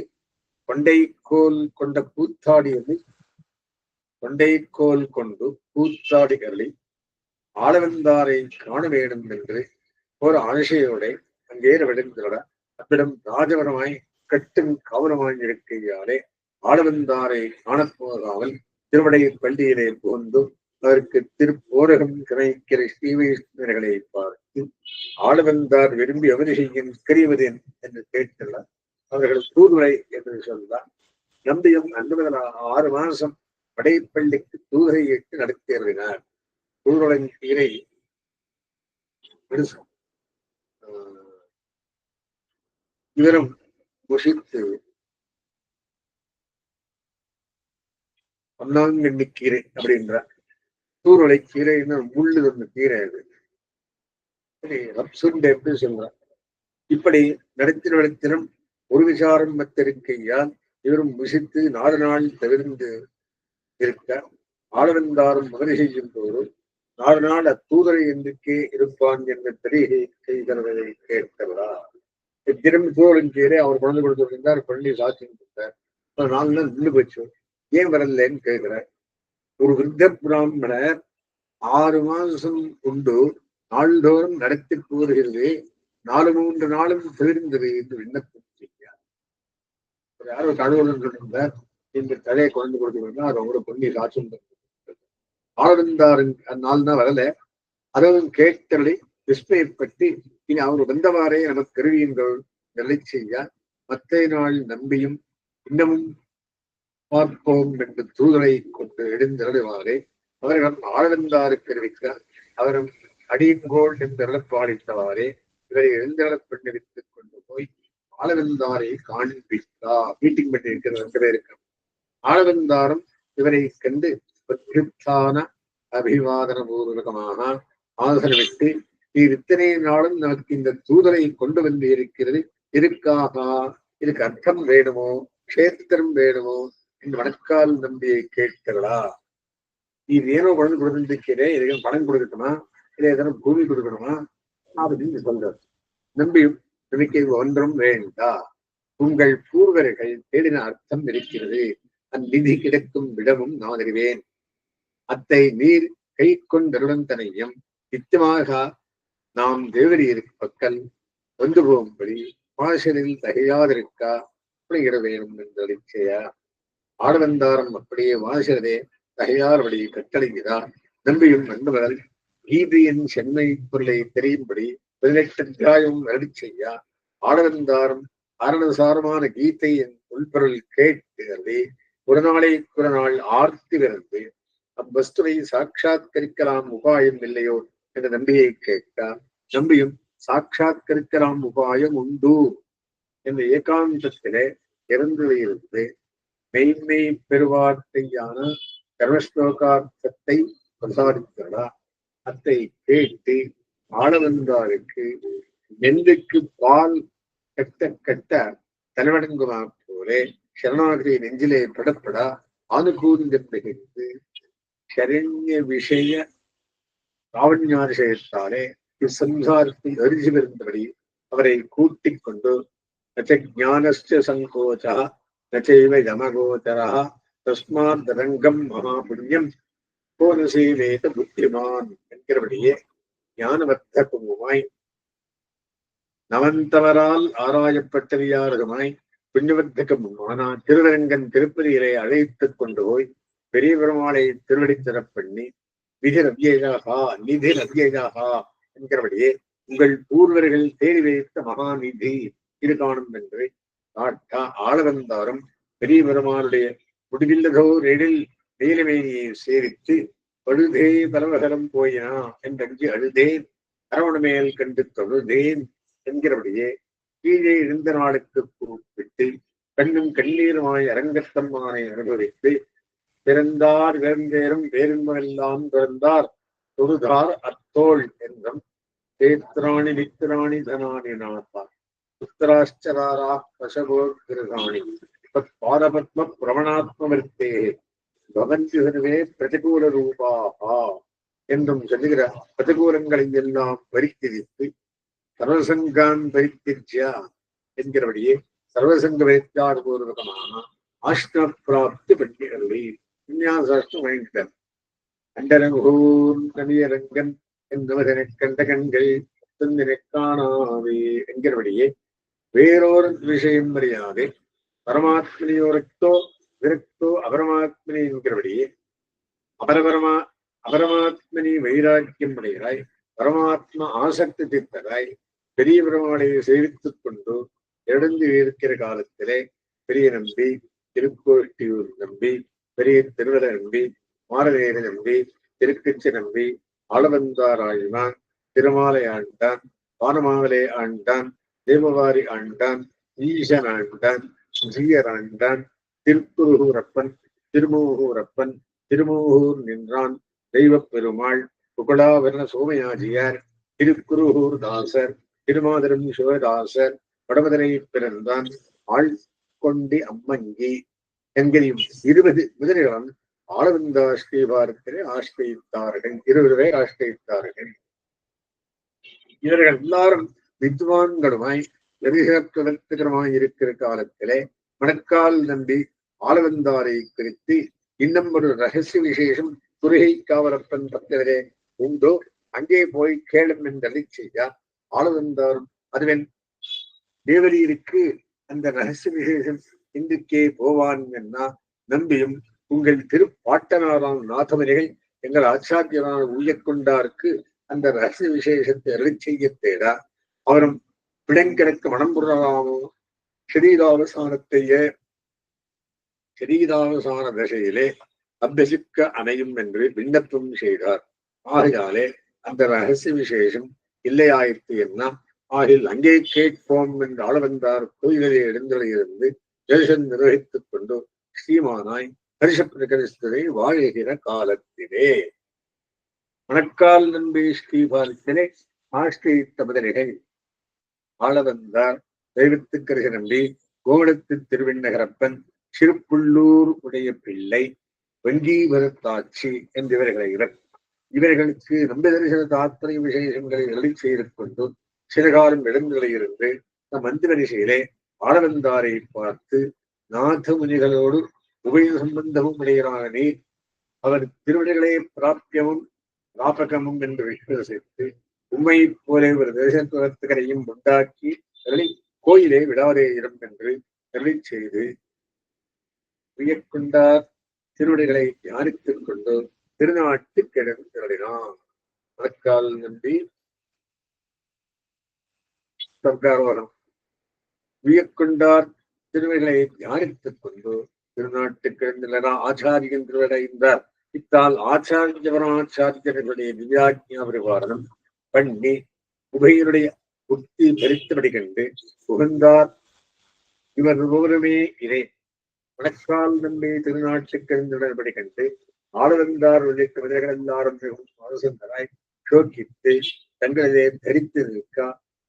கொண்டைக்கோல் கொண்ட கூத்தாடியது கொண்டைக்கோல் கொண்டு கூத்தாடிகளை ஆளவந்தாரை காண வேண்டும் என்று ஒரு ஆசையோட அங்கேற விழுந்துவிட அவ்விடம் ராஜவரமாய் கட்டும் காவலமாய் இருக்கையாலே ஆளவந்தாரை காணப்போகாமல் திருவடை பள்ளியிலே புகுந்து அதற்கு திருப்போரகம் கிடைக்கிற ஸ்ரீவைஷ்ணவர்களை பார்த்து ஆளவந்தார் விரும்பி அவரிசையின் கறிவதேன் என்று கேட்டுள்ளார். அவர்கள் தூதுரை என்று சொன்னார். நம்பியும் அன்று முதல் 6 மாசம் படைப்பள்ளிக்கு தூதுரை இட்டு நடத்தியறினார். தூதுரின் கீரை இவரும் புஷித்து பொன்னாங்கண்ணி கீரை அப்படின்ற தூருளை கீரைன்னு முள்ளு ஒன்று கீரை அது ரப்சுண்ட எப்படி சொல்றான். இப்படி நடத்தினும் ஒரு விசாரம் மத்திருக்கையால் இவரும் புசித்து 4 நாள் தவிர்ந்து இருக்க ஆளவந்தாரும் மகரி செய்யும் போது 4 நாள் அத்தூதரை என்றுக்கே இருப்பான் என்ற தெரிகை செய்கிறவரை கேட்கிறா. திரும்பி தூரலின் கீரை அவர் குழந்தை கொடுத்திருந்தார். பள்ளி சாட்சியம் கொடுத்தார். 4 நாள் நின்று போச்சு. ஏன் வரலன்னு கேட்கிறார். ஒரு விருத்த பிராமணர் 6 மாசம் கொண்டு நாள்தோறும் நடத்தி போகிறது 4-3 நாளும் தவிர்ந்தது என்று விண்ணப்பம் செய்யார். யாரோ கடவுள் சொல்லியிருந்தார். இந்த தலையை குழந்தை கொடுத்திருந்தா அது அவரோட பொண்ணி சாட்சியம் ஆளவந்தாரின் 4 நாள் வரல. அதுவும் கேட்டலை விஸ்மயப்பட்டு இனி அவர் வந்தவாறே நமக்கு கருவியுங்கள் நிலை செய்ய மற்ற நாள் நம்பியும் இன்னமும் பார்ப்போம் என்று தூதரை கொண்டு எழுந்தருவாரே அவர்கள் ஆளவந்தாருக்கு அறிவிக்க அவரும் அடியங்கோள் என்று பாடித்தவாறே இவரை எழுந்தருளப் பண்ணிவித்துக் கொண்டு போய் ஆளவந்தாரை காண்பித்தார். மீட்டிங் பண்ணி இருக்கிற 2 பேருக்கு ஆளவந்தாரும் இவரை கண்டு பிரத்யுத்தான அபிவாதன பூர்வகமாக ஆதரவிட்டு நீர் இத்தனை நாளும் நமக்கு இந்த தூதரை கொண்டு வந்து இருக்கிறது இதுக்காக இதுக்கு அர்த்தம் வேணுமோ கஷேத்திரம் வேணுமோ என்று மணக்கால் நம்பியை கேட்கிறா. இது ஏனோ குழந்தை கொடுத்துருக்கிறேன் இதுக்கு பணம் கொடுக்கணுமா இல்லை ஏதோ பூமி கொடுக்கணுமா அப்படின்னு சொல்றார். நம்பியும் நம்பிக்கை ஒன்றும் வேண்டா. உங்கள் பூர்வர்கள் தேடின அர்த்தம் இருக்கிறது. அந்நிதி கிடைக்கும் விடமும் நான் அறிவேன். அத்தை நீர் கை கொண்டருடன் தனையும் நிச்சயமாக நாம் தேவரி பக்கல் வந்து போகும்படி வாசலில் தகையாதிருக்கா அப்படிங்கிற வேணும் என்று அளிச்சையா. ஆடவந்தாரம் அப்படியே வாசலே தகையார்படி கட்டளைகிறார். நம்பியும் நண்பர்கள் கீதையின் சென்னை பொருளை தெரியும்படி 18 அத்தியாயம் அருளி செய்ய ஆடவந்தாரம் அரணசாரமான கீதையின் உள்பொருள் கேட்கிறதே ஒரு நாள் ஆர்த்தி விருந்து அவ்வஸ்துவை சாட்சாத்கரிக்கலாம் உபாயம் இல்லையோ என்ற நம்பியை கேட்டார். நம்பியும் சாட்சாத்கரிக்கலாம் உபாயம் உண்டு என்ற ஏகாந்தத்திலே இருந்து மெய்மை பெருவார்த்தையான கர்மஸ்லோகார்த்தத்தை பிரசாரித்தாளா அத்தை கேட்டு ஆளவந்தாருக்கு நெல்லுக்கு பால் கட்ட கட்ட தலைவடங்குமா போலே சரணாகதி நெஞ்சிலே படப்பட ஆனுகூலித்து சரண்ய விஷய காவஞாதிசயத்தாலே இச்சம்சாரத்தை அரிசி வருந்தபடி அவரை கூட்டிக் கொண்டு நஞானஸ்ய சங்கோச்சா நச்சைவ யமகோச்சரா தஸ்மாத் ரங்கம் மகாபுண்ணியம் கோனசீவேத புத்திமான் என்கிறபடியே ஞானவர்த்தகுமாய் நவந்தவரால் ஆராயப்பட்டறியாருமாய் புண்ணியவர்த்தகமான திருவரங்கன் திருப்பதியிலே அழைத்துக் கொண்டு போய் பெரிய பெருமாளை திருவடித்தரப் பண்ணி விதி ரவ்யேஜாகா நிதி ரவ்யேஜாகா என்கிறபடியே உங்கள் பூர்வர்கள் தேடி வைத்த மகாநிதி இது காணும் என்று காட்டா ஆளவந்தாரும் பெரிய பெருமாளுடைய முடிவில்லதோர் எழில் நீலமேனியை சேவித்து பழுதே பரவகரம் போயினா என்றஞ்சு அழுதேன் அரவண மேல் கண்டு தொழுதேன் என்கிறபடியே கீழே எழுந்த நாளுக்கு கூப்பிட்டு கண்ணும் கண்ணீருமாய் அரங்கத்தம்மானை அனுபவித்து பிறந்தார் இறந்தேரும் வேறுமெல்லாம் பிறந்தார் தொழுதார் அத்தோள் என்றும் தேத்ராணி நித்திராணி தனானி நாத்தார் உத்தராஷ்டராரா பசகோகிருதாணி பாரபத்ம பிரமணாத்மவர்த்தே பவந்தி சர்வே பிரதிகூல ரூபாகா என்றும் சொல்லுகிற பிரதிகூலங்களை எல்லாம் பரித்திரித்து சர்வசங்கான் பரித்திரிச்சியா என்கிறபடியே சர்வசங்க பரித்தியாகபூர்வகமான ஆஷ்ட பிராப்தி பட்டியலை விஞ்ஞாசாஷ்டம் வாங்கிட்டார். கண்டரங்கூர் கவியரங்கன் என்பதனை கண்ட கண்கள் தந்தினை காணாவே என்கிறபடியே வேறொரு விஷயம் அறியாதே பரமாத்மனியோரக்தோ விரக்தோ அபரமாத்மனி என்கிறபடியே அபரமாத்மனி வைராக்கியம் உடையராய் பரமாத்மா ஆசக்தி தீர்த்தராய் பெரிய பெருமாளையை சேவித்துக் கொண்டு எழுந்து இருக்கிற காலத்திலே பெரிய நம்பி திருக்கோட்டியூர் நம்பி பெரிய திருவர நம்பி மாரவேர நம்பி திருக்கச்சி நம்பி ஆளவந்தார் ஆழ்வான் திருமாலை ஆண்டான் வானமாவலே ஆண்டான் தேவவாரி ஆண்டான் ஈசன் ஆண்டான் ஜீயர் ஆண்டான் திருக்குருகூரப்பன் திருமூகூரப்பன் திருமூகூர் நின்றான் தெய்வ பெருமாள் புகழாவரண சோமயாஜியார் திருக்குருகூர் தாசர் திருமாதிரம் சிவதாசர் வடமதனை பிறந்தான் ஆள் கொண்டி அம்மங்கி என்கிறையும் 20 முதலிடம் ஆளவந்தா ஸ்ரீபாரத்திலே ஆஷ்டித்தார்கள் 20 பேர் ஆஷ்டித்தார்கள். இவர்கள் எல்லாரும் வித்வான்களுமாய் நெறிகரமாய் இருக்கிற காலத்திலே மணக்கால் நம்பி ஆளவந்தாரை குறித்து இன்னும் ஒரு ரகசிய விசேஷம் துருகை காவலப்பன் பக்கத்திலே உண்டோ அங்கே போய் கேளும் என்றதை செய்தார். ஆளவந்தாரும் அதுவன் தேவரீருக்கு அந்த ரகசிய விசேஷம் இன்றைக்கே போவான் என்ன நம்பியும் உங்கள் திருப்பாட்டனாரான நாதமணிகள் எங்கள் ஆச்சாரியரான ஊயக்கொண்டாருக்கு அந்த ரகசிய விசேஷத்தை அருளி செய்ய தேடா அவரும் பிடங்கிடக்கு மனம்புறாமோ சரீராவசான தசையிலே அபியசிக்க அமையும் என்று விண்ணப்பம் செய்தார். ஆகையாலே அந்த ரகசிய விசேஷம் இல்லையாயிற்று என்ன ஆகில் அங்கே கேட்போம் என்று ஆளவந்தார் கோயிலே எழுந்தலிருந்து தரிசனம் நிர்வகித்துக் கொண்டு ஸ்ரீமானாய் ஹரிஷ பிரகரித்ததை வாழுகிற காலத்திலே மணக்கால் நம்பி ஸ்ரீபாலத்திலே ஆஷ்டித்த முதலிகள் ஆளவந்தார் தெய்வத்துக்கரச நம்பி கோவளத்து திருவிண்ணகரப்பன் சிறுப்புள்ளூர் உடைய பிள்ளை வங்கீவரத்தாட்சி என்றிவர்களை இவர்களுக்கு நம்பி தரிசன தாத்திரை விசேஷங்களை எழுதி செய்து கொண்டு சில காலம் எழுந்துகளிலிருந்து நம் மந்திர வரிசையிலே ஆளவந்தாரை பார்த்து நாத முனிகளோடு உபய சம்பந்தமும் உடையரான நீர் அவர் திருவிடைகளே பிராபகமும் என்று விசுவசித்து உண்மை போல ஒரு தரிசனத்துகரையும் உண்டாக்கி கோயிலே விடாதே இடம் என்று அருளி செய்து உயர்கொண்டார் திருவிடைகளை தியானித்துக் கொண்டு திருநாட்டு கிழக்கு திரளினான். மணக்கால் நம்பி சர்க்காரோகம் உயர்கொண்டார் திருவிடைகளை தியானித்துக் கொண்டு திருநாட்டு கிழந்திலனா ஆச்சாரியன் திருவிடைந்தார். இத்தால் ஆச்சாரியவராச்சாரியர்களுடைய திவ்யாஜ்ஞா பரிபாலனம் பண்ணி உபயனுடைய புத்தி தரித்தபடி கண்டு புகழ்ந்தார். இவர் ஒருவருமே இணை மணக்கால் நம்பி திருநாட்டுக்கு எழுந்துடன்படி கண்டு ஆளவந்தார் உள்ளிட்ட மனிதர்கள் எல்லாரும் மிகவும் ஆலோசனராய் சோக்கித்து தங்களிலே தரித்து நிற்க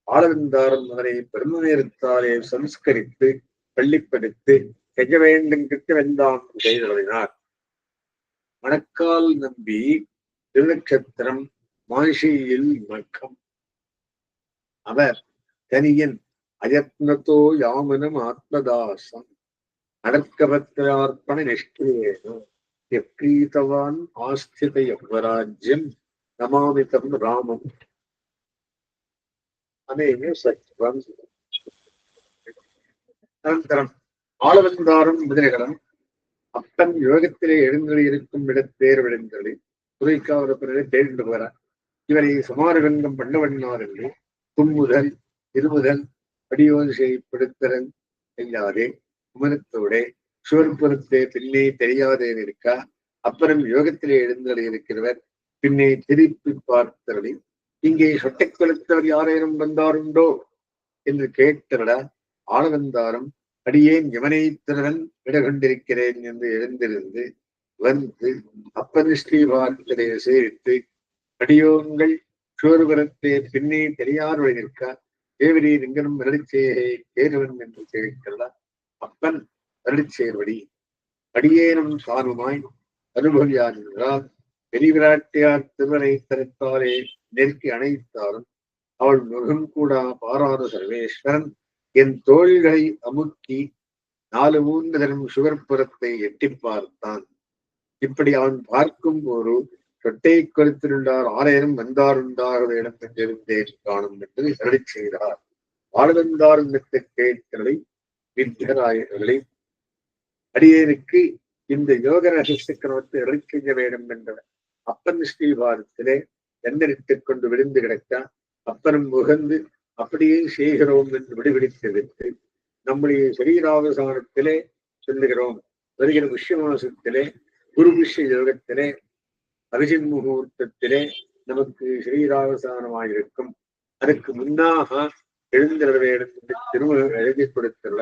ஆளவந்தாரும் அவரை பெருமநேரத்தாலே சம்ஸ்கரித்து பள்ளிப்படுத்து செய்ய வேண்டும் கிட்ட வெந்தாம் செய்தொழினார். மணக்கால் நம்பி திருநட்சத்திரம் மாஷியில் மக்கம். அவர் தனியன் அயத்னத்தோ யாமனம் ஆத்மதாசம் அடர்க்கபத்திரார்ப்பண நிஷ்கிரியேனோ யக்ரீதவான் ஆஸ்தித யவராஜ்யம் நமாமிதம் ராமம் அனேன சத்வம். அனந்தரம் ஆளவந்தாரும் முதலிகளும் அப்பன் யோகத்திலே எழுந்தொழி இருக்கும் இடத்தேர் விழுந்தொழி துறைக்காவலப்பினரை தேர்ந்து வர இவரை சமாரகங்கம் பண்ணவண்ணார் என்று தும்முதல் இருமுதல் படியோது செய்யப்படுத்தல் செய்யாதே குமரத்தோடே சிவற்புறத்தே பின்னே தெரியாதே இருக்க அப்புறம் யோகத்திலே எழுந்தொழி இருக்கிறவர் பின்னே திருப்பி பார்த்தவரை இங்கே சொட்டை கொளுத்தவர் யாரேனும் வந்தாருண்டோ என்று கேட்டவிட ஆளவந்தாரும் அடியேன் யமனை திருவன் விடகொண்டிருக்கிறேன் என்று எழுந்திருந்து வந்து அப்பன் ஸ்ரீபாத்திலே சேரித்து அடியோங்கள் சோறுபுரத்தே பின்னே தெரியார் வழி நிற்க தேவரி லிங்கனும் வருடிச்சேயை கேருவன் என்று கேட்கிறார். அப்பன் வருடிச்சேர்வடி அடியேனும் சார்புமாய் அனுபவியார் என்றால் பெரிய விராட்டியார் திருவனை தரித்தாலே நெருக்கி அணைத்தாலும் அவள் முகம் கூட பாராத சர்வேஸ்வரன் என் தோள்களை அமுக்கி 4 3 தரம் சுகர்புறத்தை எட்டி பார்த்தான். இப்படி அவன் பார்க்கும் ஒரு சொட்டை கொளுத்திருந்தார் ஆலயம் வந்தாருண்டாக இடம் பெற்றிருந்தேன் காணும் என்று அருளி செய்தார். ஆளுவந்தார் கேட்களை வித்தராயர்களை அடியேனுக்கு இந்த யோக ரகசியக்கிரமத்தை அருளி செய்ய வேண்டும் என்றவர் அப்பன் ஸ்ரீபாரத்திலே எண்ணரித்துக் கொண்டு விழுந்து கிடக்க அப்பனும் முகந்து அப்படியே செய்கிறோம் என்று விடுவிடித்து விட்டு நம்முடைய சரீராவசானத்திலே சொல்லுகிறோம். வருகிற புஷ்ய மாசத்திலே குரு புஷ்ய யோகத்திலே அபிஜின் முகூர்த்தத்திலே நமக்கு சரீராவசானமாயிருக்கும். அதற்கு முன்னாக எழுந்திர வேண்டும் என்று திருமுகம் எழுதி கொடுத்துள்ள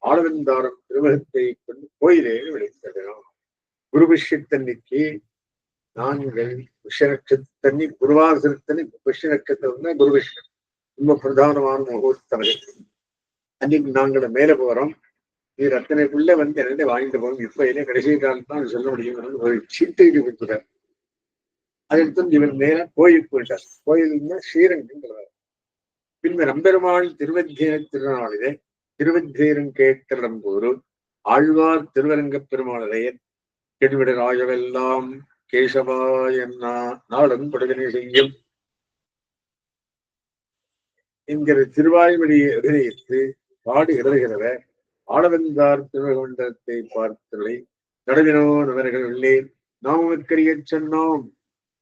ஆளவந்தாரம் திருமுகத்தை கொண்டு கோயிலே விளைத்தகிறோம். குரு புஷ்யத்தன்னைக்கு நாங்கள் புஷ்ய நட்சத்திரத்தன்னி குருவாசனத்தனி புஷ்ய நட்சத்திரம் குரு புஷ்யம் ரொம்ப பிரதானமான முகூர்த்தம். அன்னைக்கு நாங்கள் மேல போறோம். நீ ரத்தனைக்குள்ள வந்து என்னை வாங்கிட்டு போகும். இப்ப என்ன கடைசி காலத்தான் சொல்ல முடியும். ஒரு சீட்டு கொடுத்துட்டார். அதற்கு இவர் நேர கோயில் போயிட்டார். கோயில்னா ஸ்ரீரங்கங்கிறார். பின்னர் நம்பெருமாள் திருவத்திய திருநாளிலே திருவத்தியரும் கேட்கிறடம் போது ஆழ்வார் திருவரங்க பெருமாளையர் கெடுவிட ராஜவெல்லாம் கேசவா என்ன நாளும் கொடுதனை செய்யும் என்கிற திருவாய்மொழியை அபிநயித்து பாடு எழுதுகிறவ ஆளவந்தார் திருவகண்டத்தை பார்த்தவரை நடவினோர் அவர்கள் உள்ளே நாம் உமக்கரிய சொன்னோம்.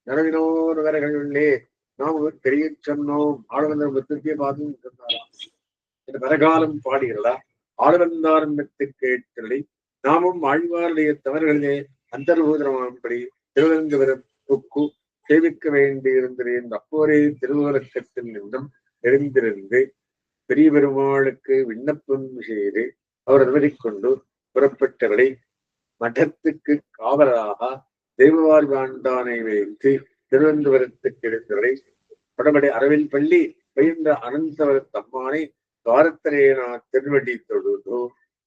நடவினோர் அவர்கள் உள்ளே நாம் உமக்கரிய சொன்னோம். ஆளவந்தார் முத்தத்தையே பார்த்து சொன்னாராம் என்று பரகாலம் பாடுகிறதா. ஆளவந்தார் கேட்கிறதை நாமும் ஆழ்வாருடைய தவறுகளிலே அந்தர்பூதமாகும்படி திருவரங்கவரப்புக்கு சேவிக்க வேண்டியிருந்தேன். அப்போரே திருவரக்கத்தில் நின்றும் எழுந்திருந்து பெரிய பெருமாளுக்கு விண்ணப்பம் செய்து அவர் அனுமதிக்கொண்டு புறப்பட்டவரை மடத்துக்கு காவலாக தெய்வவாழ்வாண்டானை வைத்து திருவனந்தபுரத்துக்கு எழுந்தவரை படபடி அரவில் பள்ளி பயின்ற அனந்தவர தம்மானை துவாரத்தரேனா திருவடி தொழுதோ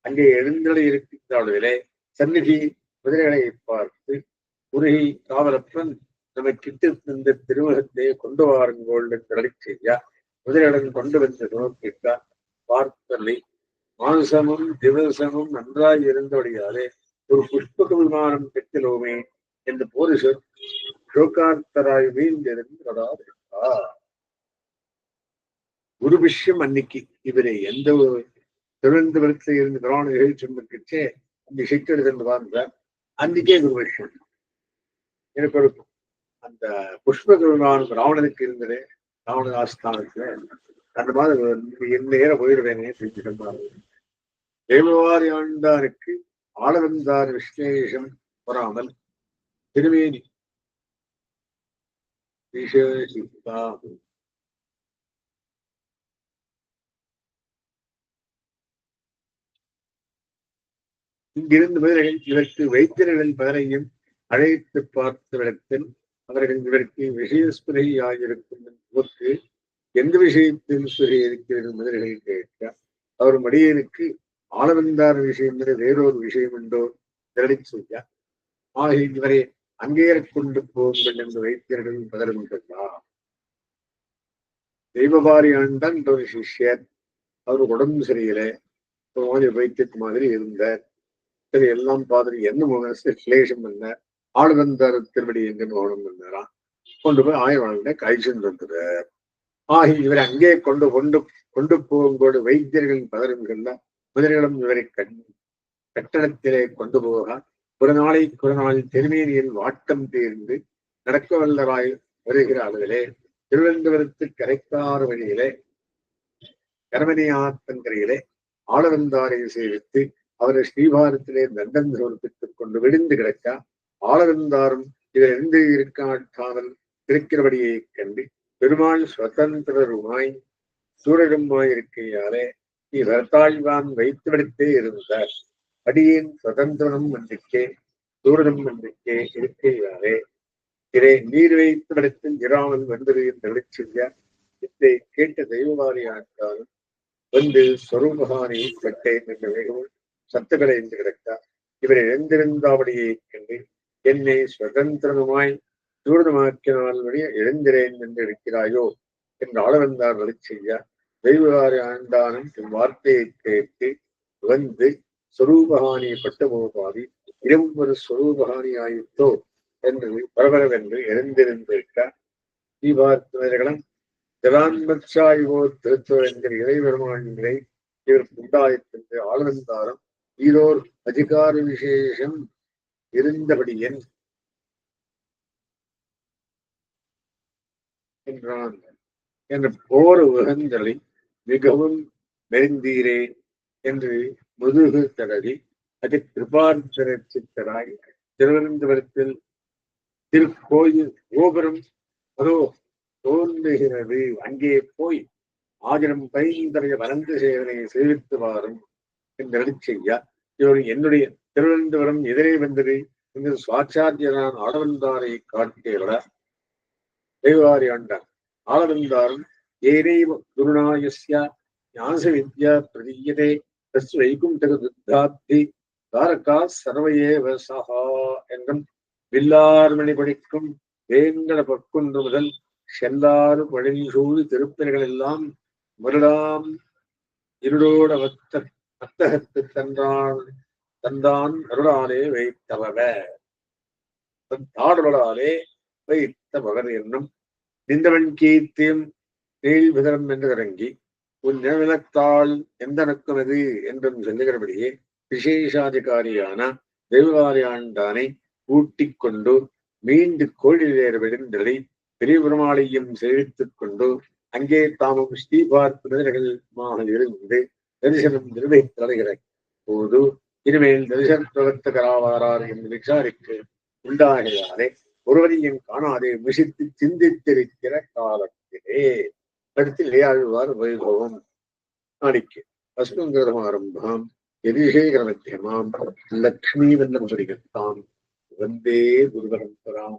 அங்கே எழுந்தொழி இருக்கின்ற சந்நிதி குதிரைகளை பார்த்து உருகி காவலப்பன் நமக்கிட்டு இந்த திருமுகத்தை கொண்டு வாருங்கோள் என்று அழி செய்ய குதிரையுடன் கொண்டு வந்து நோக்கிட்டார். பார்த்தலை மாசமும் திவசமும் நன்றாய் இருந்தபடியாலே ஒரு புஷ்பக விமானம் பெற்றிலோமே என்று போரிசர் சோகார்த்தராய் வீழ்ந்திருந்தார். குரு விஷயம் அன்னைக்கு இவரை எந்த திருவனந்தபுரத்தில் இருந்து கிராம நிகழ்ச்சி அந்த சிக்கெடுத்து வாழ்ந்தார். அன்னைக்கே குரு விஷயம் எனக்கு ஒரு அந்த புஷ்பக விமானம் ராவணனுக்கு இருந்தது. ராவண ஆஸ்தானத்துல அந்த மாதிரி நேர போயிடுவேனே திருப்பி சொன்னார். தேவவாரி ஆண்டாருக்கு ஆளவந்தார் விசேஷம் வராமல் திருவேணி விசேஷித்தா இங்கிருந்து முதலில் இவருக்கு வைத்தியர்களின் பலரையும் அழைத்து பார்த்த விடத்தில் அவர்கள் இவருக்கு விஷயஸ்பிரையாயிருக்கும் போக்கு எந்த விஷயத்தில் ஸ்பிரை இருக்கிறது முதலில் கேட்க அவர் மடியனுக்கு ஆளவந்தார விஷயம் வேறொரு விஷயம் என்றோ திரளி செய்ய ஆகிய இவரை அங்கேற கொண்டு போங்கள் என்று வைத்தியர்கள் பதறும் கொண்டார். தெய்வபாரி ஆண்டான் ஒரு சிஷ்யர் அவர் உடம்பு சரியில்லை வைத்தியத்து மாதிரி இருந்தார். சரி எல்லாம் பார்த்துட்டு என்ன மனசு கிளேஷம் பண்ண ஆளுநந்தார திருவடி எங்கன்னு ஓணம் பண்ணாராம். கொண்டு போய் ஆய்வாளர்கிட்ட கைச்சல் வந்துறார். ஆகி இவரை அங்கே கொண்டு கொண்டு கொண்டு போகும்போது வைத்தியர்களின் பதறுகள்ல முதலிடம் இவரை கட்டடத்திலே கொண்டு போக ஒரு நாளில் திருமேனியில் வாட்டம் தீர்ந்து நடக்க வல்லராய் வருகிற அளவிலே திருவனந்தபுரத்து கரைக்காறு வழியிலே கரமணியாத்தங்கரையிலே ஆளவந்தாரை சேவித்து அவரை ஸ்ரீபாரத்திலே தண்டம் சமர்ப்பித்துக் கொண்டு விடுந்து கிடக்க ஆளவந்தாரும் இவர் எந்த இருக்காட்டாமல் இருக்கிறபடியை கண்டு பெருமாள் சுதந்திரருமாய் சூரருமாய் இருக்கையாலே நீ வரத்தாழ்வான் வைத்துவிடத்தே இருந்தார். அடியேன் சுதந்திரனும் நம்பிக்கை சூரனும் நம்பிக்கை இருக்கையாலே இதை நீர் வைத்து விடத்தில் இராமல் வந்தது என்று செய்ய இதை கேட்ட தெய்வவாரி ஆட்டாலும் வந்து சொரூபகானை கட்டேன் என்ற மிகவும் சத்துக்களை என்று கிடக்க இவரை எழுந்திருந்தாபடியை கண்டு என்னை சுதந்திரனுமாய் சூரனுமாக்கினால் வழிய எழுந்திரேன் என்று இருக்கிறாயோ என்று ஆளவந்தார் வழி செய்ய தெய்வவாரி ஆண்டானும் இவ்வார்த்தையை கேட்டு வந்து சொரூபகானியை பட்டமோபாதி இடம் ஒரு சொரூபகானி ஆயிட்டோ என்று பரபரவென்று எழுந்திருந்திருக்க தீபார்த்தவர்களும் ஜலான்மச்சாய்வோ திருத்துவர் என்கிற இறைபெருமானிகளை இவருக்கு உண்டாயிற்று ஆளவந்தாரம் ஈரோர் அதிகார விசேஷம் இருந்தபடியன் என்றான் என்ற போர் உகந்தலை மிகவும் மெருந்தீரே என்று முதுகு தடவி அது கிருபார்த்தராய் திருவனந்தபுரத்தில் திருக்கோயில் கோபுரம் அதோ தோன்றுகிறது. அங்கே போய் ஆயிரம் பைந்தரைய வளர்ந்து சேவனை சேவித்து வாரும் என்று செய்ய இவர் என்னுடைய திருவனந்தபுரம் எதிரே வந்தது என்று சுவாச்சாரியனான் ஆளவந்தாரை காட்டியவர தெய்வாரி ஆண்டான். ஆளவந்தாரும் ஏனைவ குருநாயஸ்ய ஞாச வித்யா பிரதீயதே தஸ் வைகுண்டகதுத்தாப்தி தாரகா சர்வையேவ சஹா என்றும் வில்லார்மணி படிக்கும் வேங்கட பற்குன்று முதல் செல்லாறு பழனிசூழ் திருப்பணிகள் எல்லாம் வருடாம் இருளோட வத்தகத்து தந்தான் அருளாலே வைத்தவர தாடுகளாலே வைத்தவர் என்னும் நின்றவன் கீர்த்தியும் நீள் விதரம் என்று இறங்கி உன் நிலத்தாள் எந்த நக்கம் எது என்றும் சொல்லுகிறபடியே விசேஷாதிகாரியான தெய்வவாரி ஆண்டானை கூட்டிக் கொண்டு மீண்டு கோழிலேற விழுந்தலை பெரிய பெருமாளையும் சேவித்துக் கொண்டு அங்கே தாமும் ஸ்ரீபார்த்தமாக இருந்து தரிசனம் நிர்வகித்தலைகிற போது இனிமேல் தரிசன பிரவர்த்தகராவாரார் என்று விசாரிக்க உண்டாகையாலே ஒருவரையும் காணாதே விசித்து சிந்தித்திருக்கிற காலத்திலே அடுத்து இளையாழ்வார் வைபவம் நாளைக்கு அஸ்மங்கரமாரம்பாம் யதிசேகர மத்தியமாம் லக்ஷ்மீவல்லபுரிகத்தாம் வந்தே குருபரம்பராம்